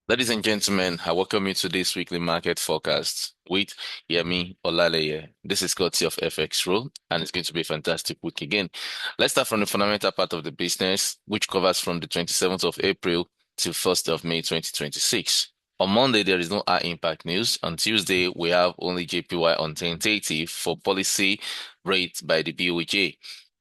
Ladies and gentlemen, I welcome you to this weekly market forecast with Yemi Olaleye. This is courtesy of FX Rule, and it's going to be a fantastic week again. Let's start from the fundamental part of the business, which covers from the 27th of April to 1st of May 2026. On Monday, there is no high impact news. On Tuesday, we have only JPY on tentative for policy rate by the BOJ.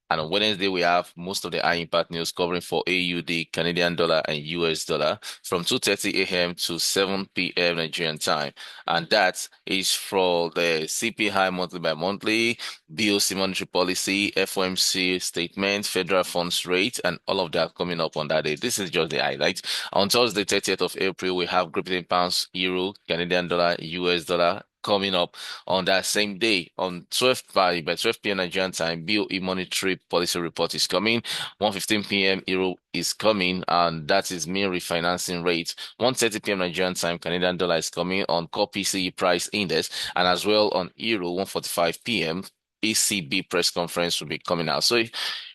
And on Wednesday, we have most of the high impact news covering for AUD, Canadian dollar, and US dollar from 2:30 a.m. to 7 p.m. Nigerian time. And that is for the CPI monthly by monthly, BOC monetary policy, FOMC statement, federal funds rate, and all of that coming up on that day. This is just the highlight. On Thursday, 30th of April, we have Great Britain pounds, euro, Canadian dollar, US dollar, coming up on that same day on 12 by 12 p.m. Nigerian time. BOE monetary policy report is coming. 1:15 p.m. Euro is coming, and that is mean refinancing rate. 1:30 p.m. Nigerian time, Canadian dollar is coming on core PCE price index, and as well on Euro 1:45 p.m. ECB press conference will be coming out. So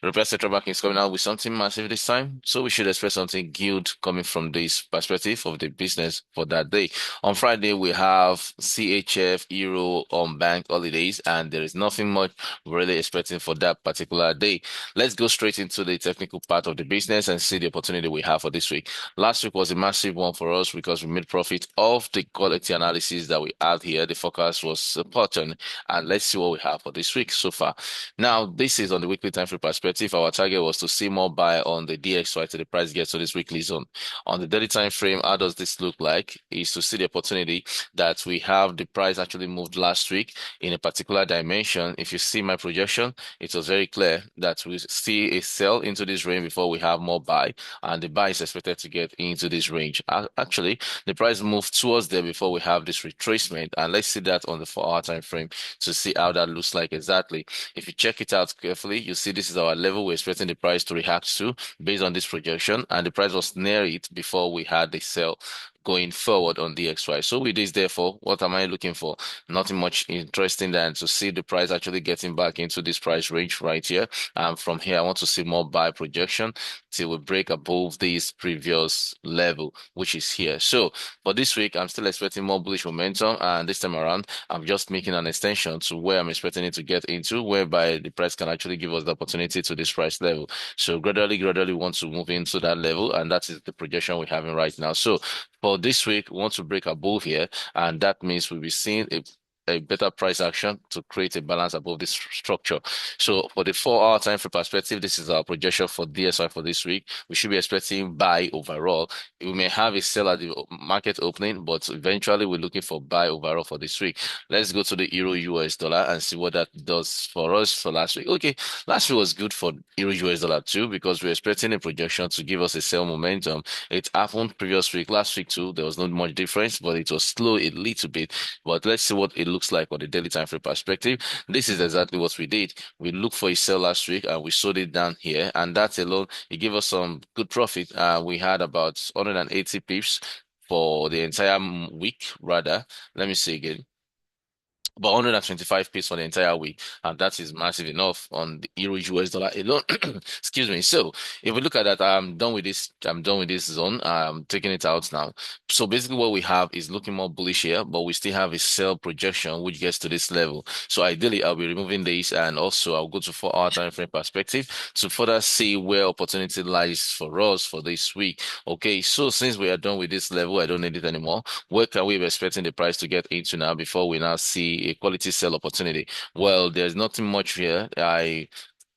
European Central Bank is coming out with something massive this time. So we should expect something good coming from this perspective of the business for that day. On Friday, we have CHF, Euro on bank holidays, and there is nothing much we're really expecting for that particular day. Let's go straight into the technical part of the business and see the opportunity we have for this week. Last week was a massive one for us because we made profit of the quality analysis that we had here. The forecast was important, and let's see what we have for this week so far. Now, this is on the weekly time frame perspective. Our target was to see more buy on the DXY till the price gets to this weekly zone. On the daily time frame, how does this look like? Is to see the opportunity that we have the price actually moved last week in a particular dimension. If you see my projection, it was very clear that we see a sell into this range before we have more buy, and the buy is expected to get into this range. Actually, the price moved towards there before we have this retracement, and let's see that on the 4-hour time frame to see how that looks like exactly. If you check it out carefully, you see this is our level we're expecting the price to react to based on this projection, and the price was near it before we had the sell going forward on DXY. So with this, therefore, what am I looking for? Nothing much interesting than to see the price actually getting back into this price range right here. And from here, I want to see more buy projection till we break above this previous level, which is here. So for this week, I'm still expecting more bullish momentum. And this time around, I'm just making an extension to where I'm expecting it to get into, whereby the price can actually give us the opportunity to this price level. So gradually want to move into that level. And that is the projection we're having right now. So for this week, we want to break above here, and that means we'll be seeing a better price action to create a balance above this structure. So for the 4-hour time frame perspective, this is our projection for DSI for this week. We should be expecting buy overall. We may have a sell at the market opening, but eventually we're looking for buy overall for this week. Let's go to the Euro US dollar and see what that does for us for last week. Okay, last week was good for Euro US dollar too because we're expecting a projection to give us a sell momentum. It happened previous week, last week too. There was not much difference, but it was slow a little bit. But let's see what it looks like on the daily time frame perspective. This is exactly what we did. We looked for a sell last week and we sold it down here, and that alone it gave us some good profit. We had about 180 pips for the entire week, rather. Let me see again, about 125 pips for the entire week, and that is massive enough on the Euro US dollar alone. Excuse me. So if we look at that, I'm done with this. I'm done with this zone. I'm taking it out now. So basically, what we have is looking more bullish here, but we still have a sell projection which gets to this level. So ideally, I'll be removing this, and also I'll go to 4-hour time frame perspective to further see where opportunity lies for us for this week. Okay, so since we are done with this level, I don't need it anymore. Where can we be expecting the price to get into now before we now see a quality sell opportunity? Well, there's nothing much here.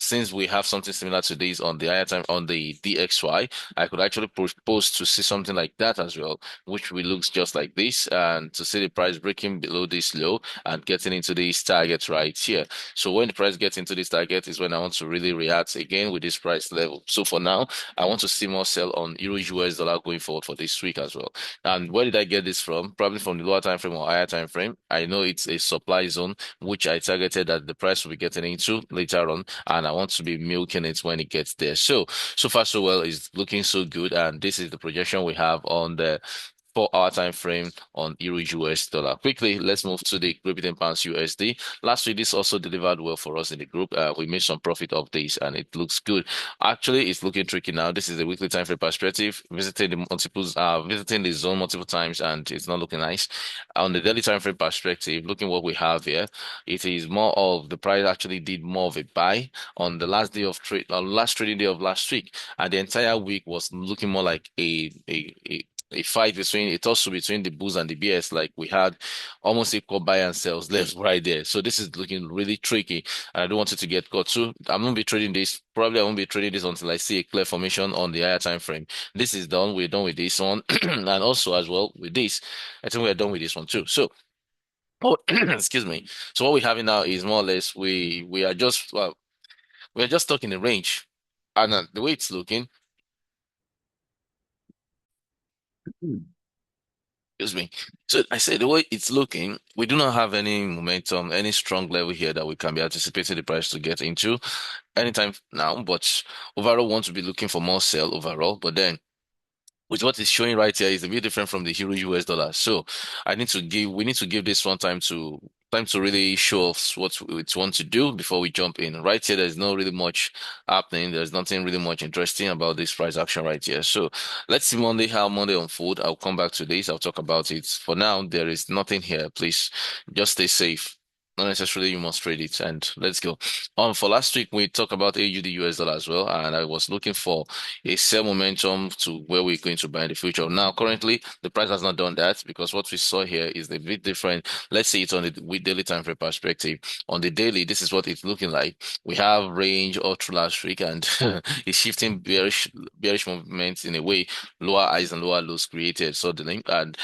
Since we have something similar to this on the higher time on the DXY, I could actually propose to see something like that as well, which will looks just like this, and to see the price breaking below this low and getting into these targets right here. So when the price gets into this target is when I want to really react again with this price level. So for now, I want to see more sell on Euro US dollar going forward for this week as well. And where did I get this from? Probably from the lower time frame or higher time frame. I know it's a supply zone, which I targeted that the price will be getting into later on, and I want to be milking it when it gets there. So far so well, it's looking so good, and this is the projection we have on the 4 hour time frame on Euro US dollar. Quickly, let's move to the Great Britain pounds USD. Last week, this also delivered well for us in the group. We made some profit of this and it looks good. Actually, it's looking tricky now. This is the weekly time frame perspective, visiting the multiples, visiting the zone multiple times, and it's not looking nice. On the daily time frame perspective, looking what we have here, it is more of the price actually did more of a buy on the last day of trade, last trading day of last week, and the entire week was looking more like a fight between a tussle between the bulls and the bears. Like we had almost equal buy and sells left right there. So this is looking really tricky, and I don't want it to get caught too. I'm gonna be trading this. Probably I won't be trading this until I see a clear formation on the higher time frame. This is done. We're done with this one, and also as well with this. I think we're done with this one too. So. Oh, excuse me. So what we're having now is more or less we are just well, we're just stuck in the range, and the way it's looking. Excuse me. So I say the way it's looking, we do not have any momentum, any strong level here that we can be anticipating the price to get into anytime now. But overall, want to be looking for more sell overall. But then with what is showing right here is a bit different from the Euro US dollar. So we need to give this one time to really show us what it wants to do before we jump in. Right here, there's not really much happening. There's nothing really much interesting about this price action right here. So let's see Monday how Monday unfold. I'll come back to this. I'll talk about it. For now, there is nothing here. Please just stay safe. Not necessarily you must trade it. And let's go. For last week, we talked about AUD US dollar as well, and I was looking for a sell momentum to where we're going to buy in the future. Now, currently, the price has not done that because what we saw here is a bit different. Let's see it on the with daily time frame perspective. On the daily, this is what it's looking like. We have range all through last week, and it's shifting bearish movements in a way, lower highs and lower lows created suddenly, and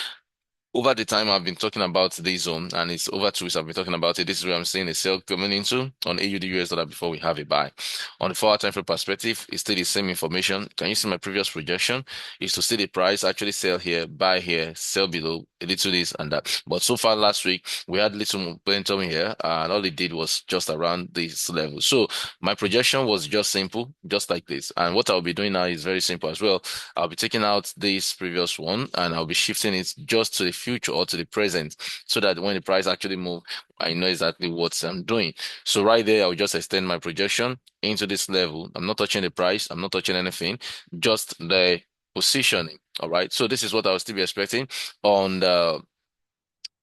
over the time I've been talking about this zone, and it's over 2 weeks I've been talking about it. This is where I'm seeing a sell coming into on AUD US dollar before we have a buy. On the 4 hour time frame perspective, it's still the same information. Can you see my previous projection? Is to see the price actually sell here, buy here, sell below, a little this and that. But so far last week, we had little momentum here, and all it did was just around this level. So my projection was just simple, just like this. And what I'll be doing now is very simple as well. I'll be taking out this previous one and I'll be shifting it just to the future or to the present so that when the price actually move, I know exactly what I'm doing. So right there, I'll just extend my projection into this level. I'm not touching the price. I'm not touching anything, just the positioning. All right. So this is what I will still be expecting on the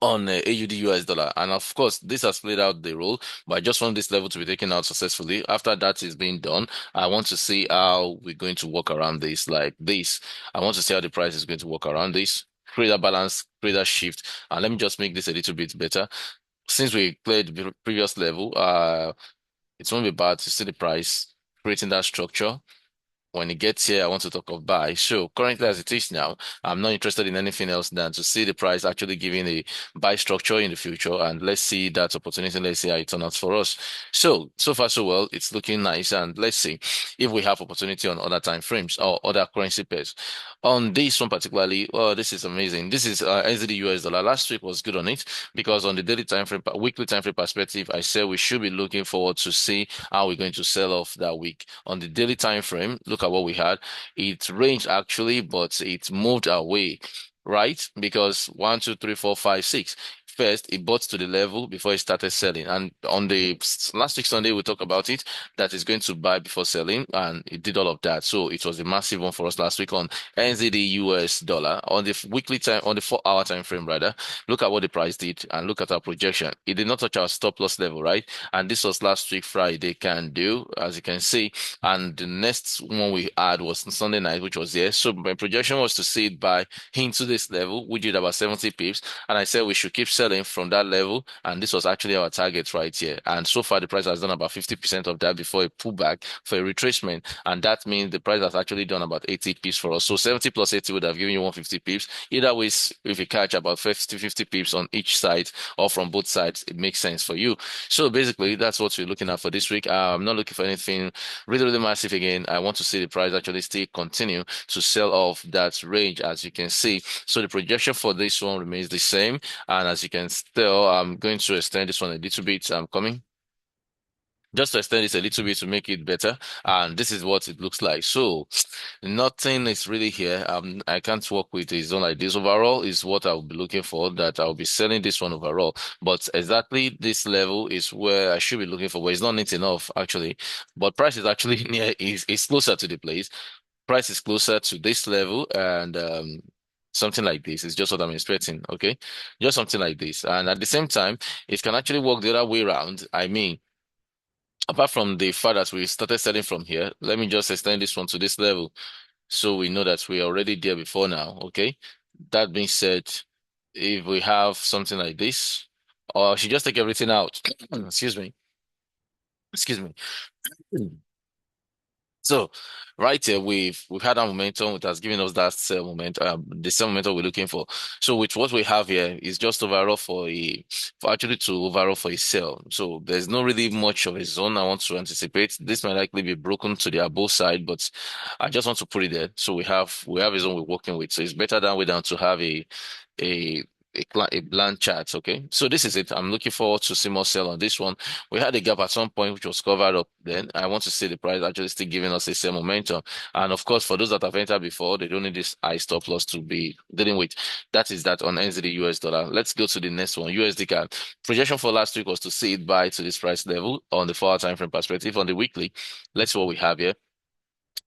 AUD US dollar. And of course, this has played out the role, but I just want this level to be taken out successfully. After that is being done, I want to see how we're going to work around this like this. I want to see how the price is going to work around this, create a balance, create a shift. And let me just make this a little bit better. Since we played the previous level, it won't be bad to see the price creating that structure. When it gets here, I want to talk of buy. So currently as it is now, I'm not interested in anything else than to see the price actually giving a buy structure in the future. And let's see that opportunity. Let's see how it turns out for us. So far so well, it's looking nice. And let's see if we have opportunity on other time frames or other currency pairs. On this one particularly, oh, this is amazing. This is NZD US dollar. Last week was good on it because on the daily time frame, weekly time frame perspective, I said we should be looking forward to see how we're going to sell off that week. On the daily time frame, look at what we had. It ranged actually, but it moved away, right? Because 1, 2, 3, 4, 5, 6. First, it bought to the level before it started selling. And on the last week Sunday, we talked about it, that it's going to buy before selling, and it did all of that. So it was a massive one for us last week on NZD US dollar. On the weekly time, on the 4 hour time frame, rather, look at what the price did and look at our projection. It did not touch our stop loss level, right? And this was last week Friday, can do, as you can see. And the next one we had was Sunday night, which was here. So my projection was to see it buy into this level, which did about 70 pips. And I said we should keep selling from that level. And this was actually our target right here. And so far, the price has done about 50% of that before a pullback for a retracement. And that means the price has actually done about 80 pips for us. So 70 plus 80 would have given you 150 pips. Either way, if you catch about 50 pips on each side or from both sides, it makes sense for you. So basically, that's what we're looking at for this week. I'm not looking for anything really, really massive again. I want to see the price actually still continue to sell off that range, as you can see. So the projection for this one remains the same. And as you can tell, I'm going to extend this one a little bit. I'm coming. just to extend this a little bit to make it better. And this is what it looks like. So nothing is really here. I can't work with a zone like this. Overall is what I'll be looking for, that I'll be selling this one overall. But exactly this level is where I should be looking for, but it's not neat enough actually. But price is actually is closer to the place. Price is closer to this level, and something like this is just what I'm expecting. Okay, just something like this. And at the same time, it can actually work the other way around. I mean, apart from the fact that we started selling from here, let me just extend this one to this level so we know that we're already there before now. Okay. That being said, if we have something like this, or I should just take everything out. Excuse me. Excuse me. So right here, we've had our momentum. It has given us that sell momentum, the sell momentum we're looking for. So with what we have here is just overall for actually to overall for a sell. So there's not really much of a zone I want to anticipate. This might likely be broken to the above side, but I just want to put it there. So we have a zone we're working with. So it's better than we down to have a a bland chart. Okay, so this is it. I'm looking forward to see more sell on this one. We had a gap at some point which was covered up. Then I want to see the price actually still giving us a same momentum. And of course, for those that have entered before, they don't need this high stop loss to be dealing with. That is that on NZD US dollar. Let's go to the next one. USD CAD. Projection for last week was to see it buy to this price level on the 4-hour time frame perspective. On the weekly, let's see what we have here.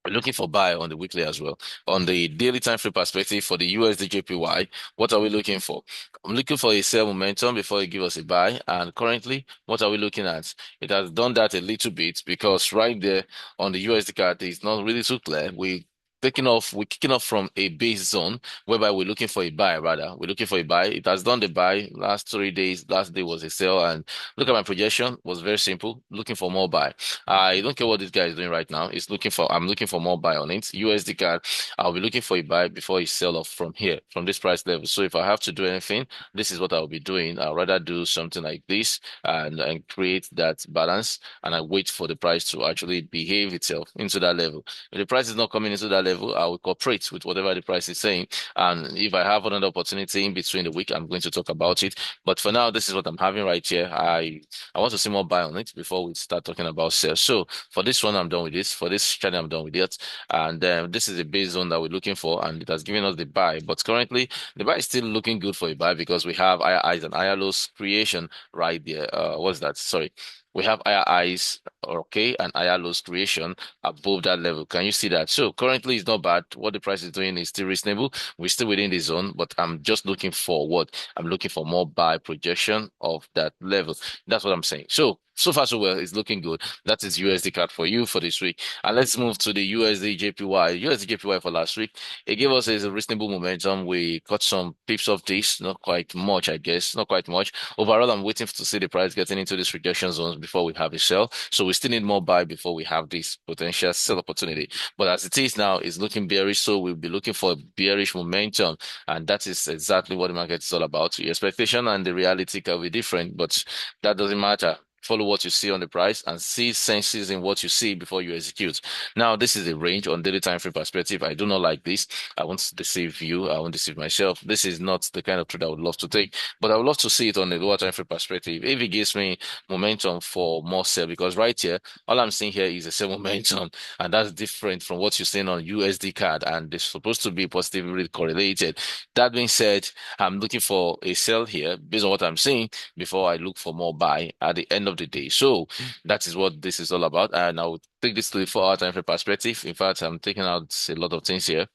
We're looking for buy on the weekly as well. On the daily time frame perspective for the USDJPY, what are we looking for? I'm looking for a sell momentum before you give us a buy. And currently, what are we looking at? It has done that a little bit because right there on the USD card, it's not really too clear. We're kicking off from a base zone whereby we're looking for a buy, rather. We're looking for a buy. It has done the buy last 3 days. Last day was a sell. And look at my projection, was very simple. Looking for more buy. I don't care what this guy is doing right now. I'm looking for more buy on it. USD card, I'll be looking for a buy before it sell off from here, from this price level. So if I have to do anything, this is what I'll be doing. I'll rather do something like this and create that balance, and I wait for the price to actually behave itself into that level. If the price is not coming into that level, I will cooperate with whatever the price is saying. And if I have another opportunity in between the week, I'm going to talk about it. But for now, this is what I'm having right here. I want to see more buy on it before we start talking about sales. So for this one, I'm done with this. For this channel, I'm done with it. And this is the base zone that we're looking for, and it has given us the buy. But currently, the buy is still looking good for a buy because we have higher highs and higher lows creation right there. What's that? Sorry. We have higher highs, okay, and higher lows creation above that level. Can you see that? So currently, it's not bad. What the price is doing is still reasonable. We're still within the zone, but I'm just looking for what? I'm looking for more buy projection of that level. That's what I'm saying. So far so well. It's looking good. That is USD card for you for this week. And let's move to the USD JPY. USD JPY for last week. It gave us a reasonable momentum. We got some pips of this, not quite much, I guess, not quite much. Overall, I'm waiting to see the price getting into these rejection zones before we have a sell. So we still need more buy before we have this potential sell opportunity. But as it is now, it's looking bearish. So we'll be looking for a bearish momentum. And that is exactly what the market is all about. The expectation and the reality can be different, but that doesn't matter. Follow what you see on the price and see senses in what you see before you execute. Now, this is a range on daily time frame perspective. I do not like this. I won't deceive you. I won't deceive myself. This is not the kind of trade I would love to take, but I would love to see it on the lower time frame perspective. If it gives me momentum for more sell, because right here, all I'm seeing here is a sell momentum, and that's different from what you're seeing on USD card, and it's supposed to be positively correlated. That being said, I'm looking for a sell here based on what I'm seeing before I look for more buy at the end of the day. So that is what this is all about. And I'll take this to the 4-hour time frame perspective. In fact, I'm taking out a lot of things here.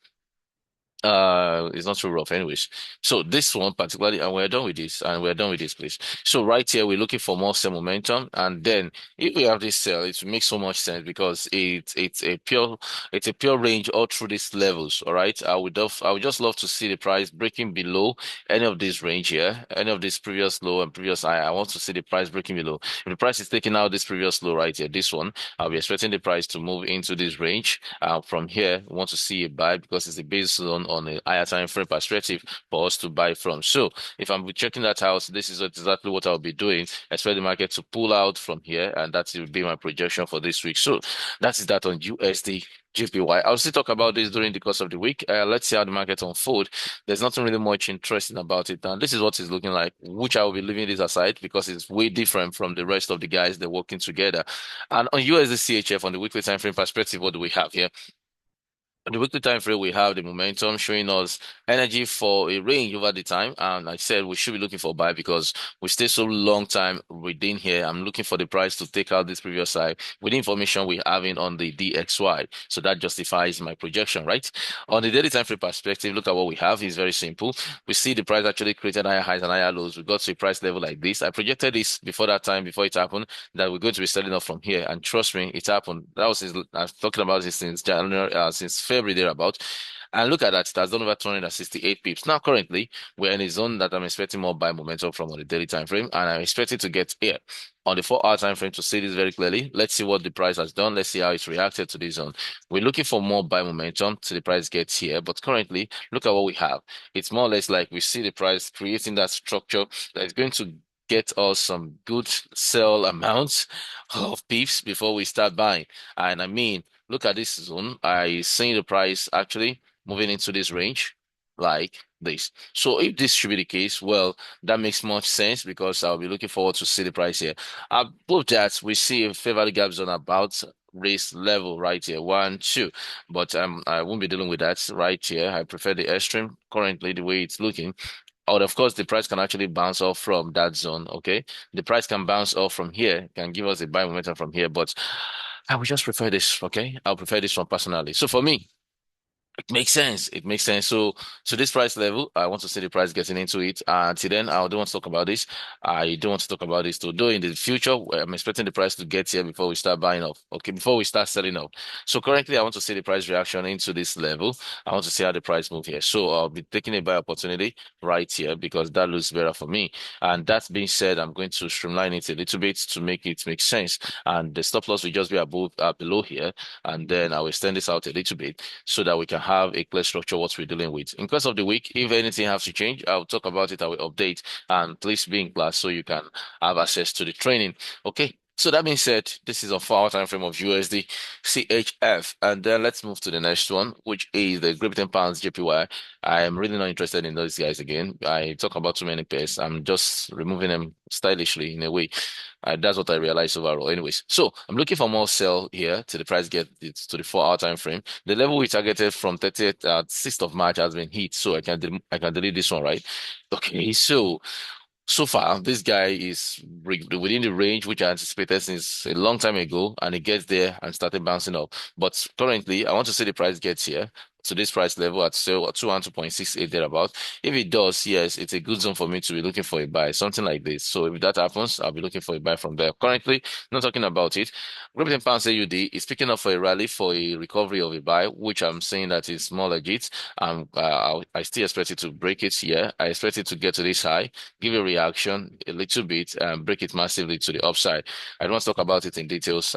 It's not too rough anyways. So this one particularly, and we're done with this, and we're done with this, please. So right here, we're looking for more sell momentum, and then if we have this sell, it makes so much sense because it's a pure range all through these levels. All right, I would just love to see the price breaking below any of this range here, any of this previous low and previous high. I want to see the price breaking below. If the price is taking out this previous low right here, this one, I'll be expecting the price to move into this range. From here, we want to see a buy because it's a base zone on a higher time frame perspective for us to buy from. So if I'm checking that out, this is exactly what I'll be doing. Expect the market to pull out from here, and that will be my projection for this week. So that is that on USD. GPY. I'll still talk about this during the course of the week. Let's see how the market unfold. There's nothing really much interesting about it. And this is what it's looking like, which I will be leaving this aside because it's way different from the rest of the guys they're working together. And on USDCHF, on the weekly time frame perspective, what do we have here? On the weekly time frame, we have the momentum showing us energy for a range over the time. And I said we should be looking for buy because we stay so long time within here. I'm looking for the price to take out this previous high with the information we're having on the DXY. So that justifies my projection, right? On the daily time frame perspective, look at what we have. It's very simple. We see the price actually created higher highs and higher lows. We got to a price level like this. I projected this before that time, before it happened, that we're going to be selling off from here. And trust me, it happened. That was I was talking about this since January, since February thereabout. And look at that, it has done over 268 pips. Now, currently, we're in a zone that I'm expecting more buy momentum from on the daily time frame, and I'm expecting to get here on the 4 hour time frame to see this very clearly. Let's see what the price has done. Let's see how it's reacted to this zone. We're looking for more buy momentum till the price gets here, but currently, look at what we have. It's more or less like we see the price creating that structure that is going to get us some good sell amounts of pips before we start buying. And I mean, look at this zone. I see the price actually moving into this range like this. So if this should be the case, well, that makes much sense because I'll be looking forward to see the price here. Above that, we see a favorable gap zone about race level right here, 1, 2. But I won't be dealing with that right here. I prefer the extreme currently the way it's looking. Or of course, the price can actually bounce off from that zone. Okay, the price can bounce off from here, can give us a buy momentum from here, but I would just prefer this. Okay, I'll prefer this one personally. So for me, it makes sense. It makes sense. So this price level, I want to see the price getting into it. Until then, I don't want to talk about this. I don't want to talk about this. Though in the future, I'm expecting the price to get here before we start buying off. Okay, before we start selling off. So currently, I want to see the price reaction into this level. I want to see how the price move here. So I'll be taking a buy opportunity right here because that looks better for me. And that being said, I'm going to streamline it a little bit to make it make sense. And the stop loss will just be above, below here, and then I will extend this out a little bit so that we can have a clear structure what we're dealing with. In course of the week, if anything has to change, I'll talk about it, I will update, and please be in class so you can have access to the training. Okay. So that being said, this is a 4 hour time frame of USD CHF, and then let's move to the next one, which is the Great Britain Pounds JPY. I am really not interested in those guys again. I talk about too many pairs. I'm just removing them stylishly in a way. That's what I realized overall. Anyways, so I'm looking for more sell here till the price get it to the 4 hour time frame. The level we targeted from 30th 6th of March has been hit, so I can delete this one, right? Okay, so far, this guy is within the range which I anticipated since a long time ago, and it gets there and started bouncing up. But currently, I want to see the price gets here to this price level at sale 202.68 thereabout. If it does, yes, it's a good zone for me to be looking for a buy, something like this. So if that happens, I'll be looking for a buy from there. Currently, not talking about it. Great Britain Pounds AUD is picking up for a rally for a recovery of a buy, which I'm saying that is more legit. I still expect it to break it here. I expect it to get to this high, give a reaction a little bit, and break it massively to the upside. I don't want to talk about it in details.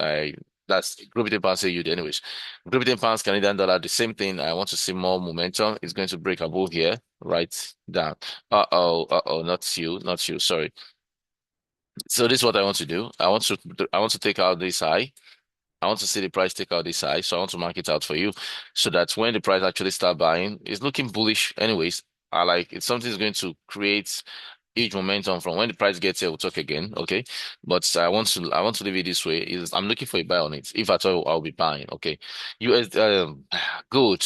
That's Great Britain Pounds AUD anyways. Great Britain Pounds Canadian dollar, the same thing. I want to see more momentum. It's going to break above here, right down. Not you, not you. Sorry. So this is what I want to do. I want to take out this high. I want to see the price take out this high, so I want to mark it out for you, so that when the price actually start buying, it's looking bullish. Anyways, I like it's something that's going to create huge momentum from when the price gets here. We'll talk again, okay? But I want to leave it this way. Is I'm looking for a buy on it. If at all, I'll be buying. Okay, US good.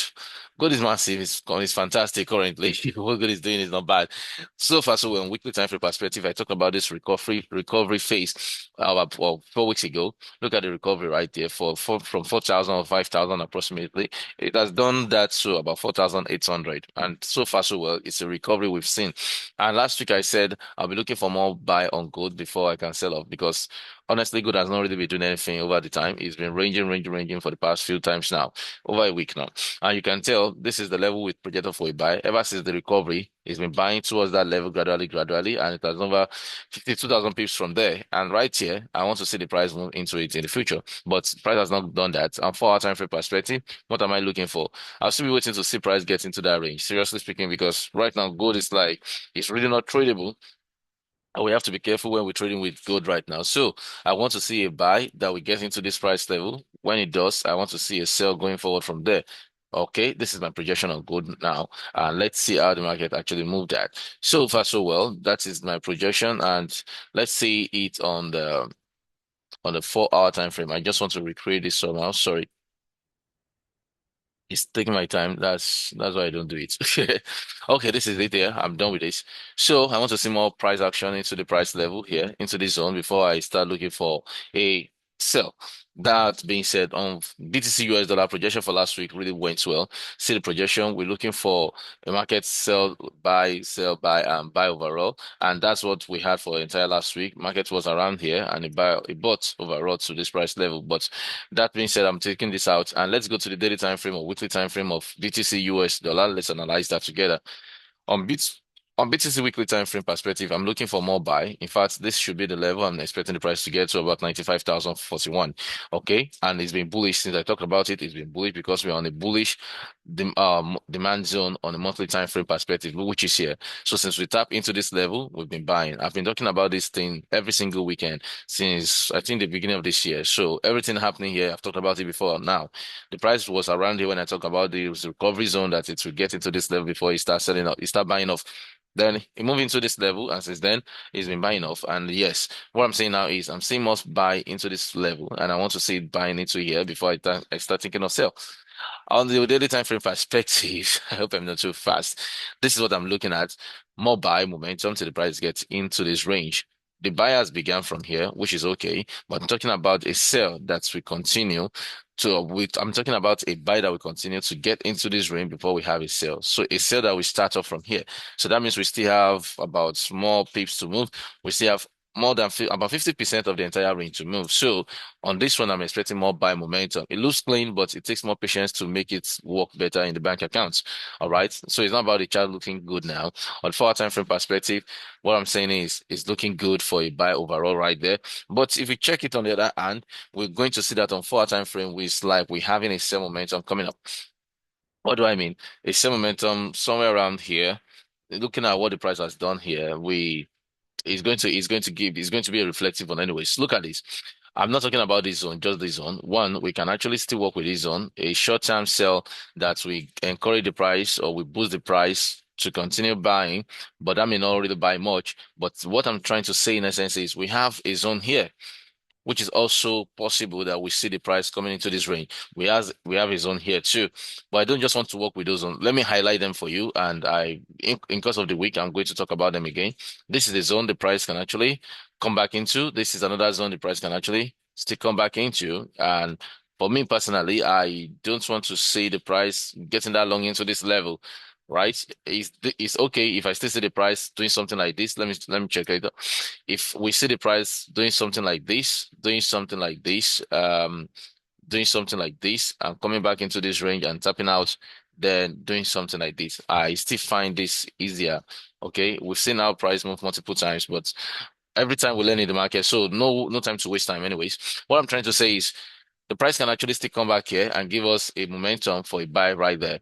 Good is massive. It's fantastic currently. What good is doing is not bad. So far, so on weekly time frame perspective, I talked about this recovery phase well, 4 weeks ago. Look at the recovery right there from 4,000 or 5,000 approximately. It has done that to about 4,800, and so far so well. It's a recovery we've seen. And last week I said I'll be looking for more buy on gold before I can sell off because honestly, gold has not really been doing anything over the time. It's been ranging for the past few times now, over a week now. And you can tell this is the level with projected for a buy. Ever since the recovery, It's been buying towards that level gradually, and it has over 52,000 pips from there. And right here, I want to see the price move into it in the future, but the price has not done that. And 4 hour time frame perspective, what am I looking for? I'll still be waiting to see price get into that range. Seriously speaking, because right now gold is like it's really not tradable. And we have to be careful when we're trading with gold right now. So I want to see a buy that we get into this price level. When it does, I want to see a sell going forward from there. Okay, this is my projection on gold now. And let's see how the market actually moved that. So far, so well. That is my projection. And let's see it on the 4 hour time frame. I just want to recreate this somehow. Sorry. It's taking my time. That's why I don't do it. Okay, this is it here. I'm done with this. So I want to see more price action into the price level here, into this zone before I start looking for a sell. That being said, on BTC US dollar projection for last week really went well. See the projection. We're looking for a market sell, buy, and buy overall. And that's what we had for the entire last week. Market was around here and it bought overall to this price level. But that being said, I'm taking this out and let's go to the daily time frame or weekly time frame of BTC US dollar. Let's analyze that together. On bits on BTC weekly time frame perspective, I'm looking for more buy. In fact, this should be the level I'm expecting the price to get to about 95,041. Okay. And it's been bullish since I talked about it. It's been bullish because we're on a bullish demand zone on a monthly time frame perspective, which is here. So since we tap into this level, we've been buying. I've been talking about this thing every single weekend since I think the beginning of this year. So everything happening here, I've talked about it before. Now, the price was around here when I talk about the recovery zone that it will get into this level before it starts selling up, it start buying off. Then it moved into this level, and since then it's been buying off. And yes, what I'm saying now is I'm seeing most buy into this level, and I want to see it buying into here before I start thinking of sell. On the daily time frame perspective, I hope I'm not too fast. This is what I'm looking at. More buy momentum till the price gets into this range. The buyers began from here, which is okay, but I'm talking about a sell that will continue I'm talking about a buy that will continue to get into this range before we have a sell. So a sell that we start off from here. So that means we still have about small pips to move. We still have more than about 50% of the entire range to move. So on this one, I'm expecting more buy momentum. It looks clean, but it takes more patience to make it work better in the bank accounts. All right. So it's not about the chart looking good now. On 4 hour time frame perspective, what I'm saying is it's looking good for a buy overall right there. But if we check it on the other hand, we're going to see that on 4 hour time frame, it's like we're having a sell momentum coming up. What do I mean? A sell momentum somewhere around here. Looking at what the price has done here, it's going to be a reflective one anyways. Look at this. I'm not talking about this zone, just this zone. One, we can actually still work with this zone. A short-term sell that we encourage the price or we boost the price to continue buying, but that may not really buy much. But what I'm trying to say in essence is we have a zone here which is also possible that we see the price coming into this range. We have a zone here too, but I don't just want to work with those zones. Let me highlight them for you, and in course of the week, I'm going to talk about them again. This is the zone the price can actually come back into. This is another zone the price can actually still come back into, and for me personally, I don't want to see the price getting that long into this level. Right? It's okay if I still see the price doing something like this. Let me check it. If we see the price doing something like this, doing something like this, and coming back into this range and tapping out, then doing something like this, I still find this easier. Okay, we've seen our price move multiple times, but every time we learn in the market, so no time to waste time. Anyways, what I'm trying to say is the price can actually still come back here and give us a momentum for a buy right there.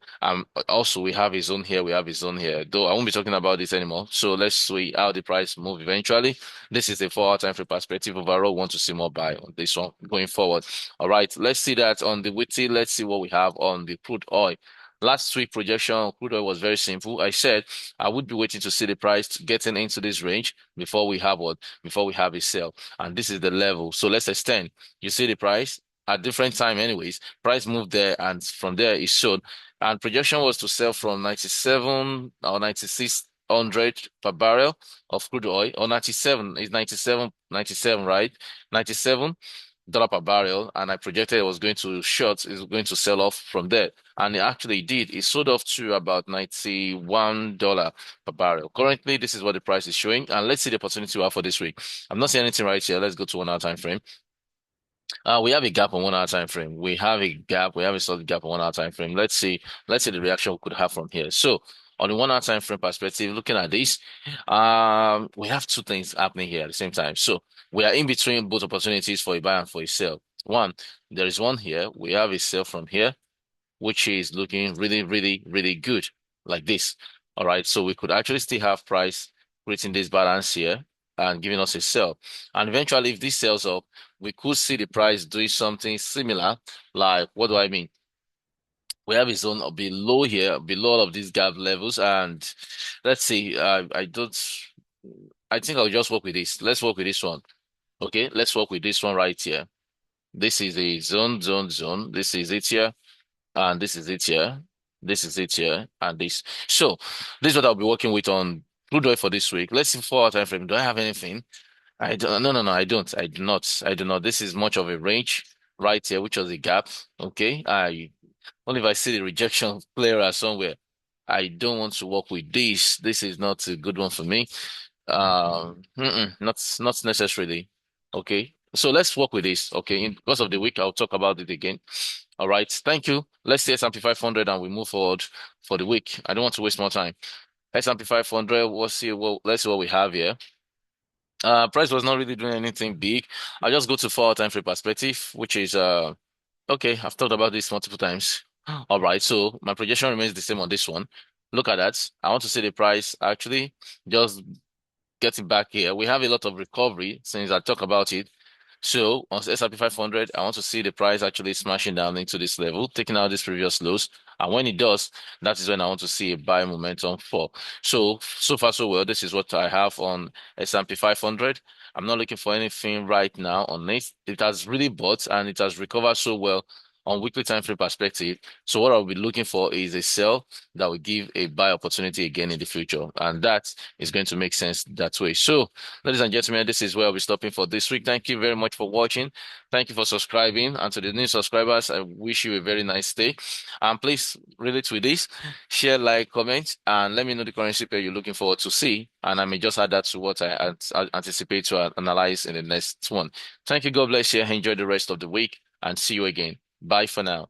Also we have a zone here, we have a zone here. Though I won't be talking about this anymore. So let's see how the price move eventually. This is a 4 hour time frame perspective. Overall, want to see more buy on this one going forward. All right, let's see that on the witty. Let's see what we have on the crude oil. Last week projection on crude oil was very simple. I said I would be waiting to see the price getting into this range before we have what? Before we have a sell. And this is the level. So let's extend. You see the price? At different time anyways. Price moved there and from there it showed. And projection was to sell from 97 or 9600 per barrel of crude oil or 97 is 97, right? $97 per barrel. And I projected it was going to short, is going to sell off from there. And it actually did. It sold off to about $91 per barrel. Currently, this is what the price is showing. And let's see the opportunity we have for this week. I'm not seeing anything right here. Let's go to 1 hour time frame. We have a gap on 1 hour time frame. We have a solid gap on 1 hour time frame. Let's see the reaction we could have from here. So On the 1 hour time frame perspective, looking at this, we have two things happening here at the same time. So we are in between both opportunities for a buy and for a sell. One, there is one here. We have a sell from here, which is looking really, really, really good, like this. All right, so we could actually still have price creating this balance here and giving us a sell. And eventually, if this sells up, we could see the price doing something similar. Like, what do I mean? We have a zone below here, below all of these gap levels, and let's see. I think I'll just work with this. Let's work with this one. Okay, let's work with this one right here. This is a zone. This is it here. And this is it here. This is it here. And this. So this is what I'll be working with on crude oil for this week. Let's see 4 hour time frame. Do I have anything? I don't. No. I don't. I do not. I do not. This is much of a range right here, which was a gap. Okay. I only if I see the rejection player somewhere. I don't want to work with this. This is not a good one for me. Not necessarily. Okay. So let's work with this. Okay. In because of the week, I'll talk about it again. All right. Thank you. Let's see S&P 500 and we move forward for the week. I don't want to waste more time. S&P 500, let's see what we have here. Price was not really doing anything big. I'll just go to 4 hour time frame perspective, which is okay. I've talked about this multiple times. All right, so my projection remains the same on this one. Look at that. I want to see the price actually just getting back here. We have a lot of recovery since I talk about it. So on S&P 500, I want to see the price actually smashing down into this level, taking out these previous lows. And when it does, that is when I want to see a buy momentum fall. So far so well. This is what I have on S&P 500. I'm not looking for anything right now on it. It has really bought and it has recovered so well on weekly time frame perspective. So what I'll be looking for is a sell that will give a buy opportunity again in the future. And that is going to make sense that way. So, ladies and gentlemen, this is where I'll be stopping for this week. Thank you very much for watching. Thank you for subscribing. And to the new subscribers, I wish you a very nice day. And please relate with this, share, like, comment, and let me know the currency pair you're looking forward to see. And I may just add that to what I anticipate to analyze in the next one. Thank you. God bless you. Enjoy the rest of the week and see you again. Bye for now.